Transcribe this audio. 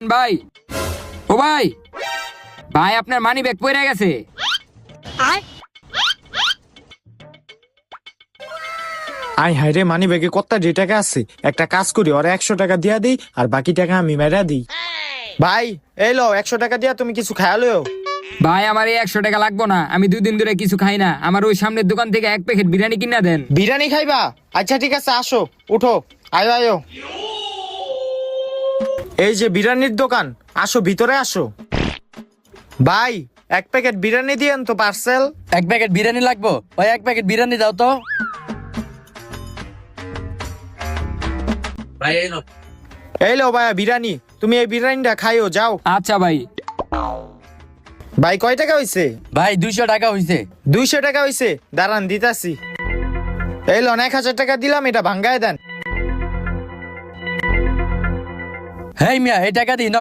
ভাই, ও ভাই, ভাই আপনার মানি ব্যাগ পড়ে গেছে। আই হাই রে, মানি ব্যাগে কত যে টাকা আছে। একটা কাজ করি, ওরা 100 টাকা দিয়া দিই আর বাকি টাকা আমি মেরা দিই। ভাই এই লো 100 টাকা দিয়া তুমি কিছু খায়ালো। ভাই আমার এই 100 টাকা লাগবো না, আমি 2 দিন ধরে কিছু খাই না। আমার ওই সামনের দোকান থেকে 1 প্যাকেট বিরিয়ানি কিনা দেন। বিরিয়ানি খাইবা? আচ্ছা ঠিক আছে, আসো উঠো, আয়ো আয়ো। এই যে বিরিয়ানির দোকান, আসো ভিতরে আসো। ভাই 1 প্যাকেট বিরিয়ানি দিয়েন তো পার্সেল। 1 প্যাকেট বিরিয়ানি লাগবো? ওই 1 প্যাকেট বিরিয়ানি দাও তো। এই লো ভাইয়া বিরিয়ানি, তুমি এই বিরিয়ানিটা খাইও যাও। আচ্ছা ভাই। ভাই কয় টাকা হইছে? ভাই 200 টাকা হইছে। 200 টাকা হইছে, দাঁড়ান দিতাছি। এই লোন 1000 টাকা দিলাম, এটা ভাঙ্গায় দেন। হেই মিয়া, এই টাকা দিন।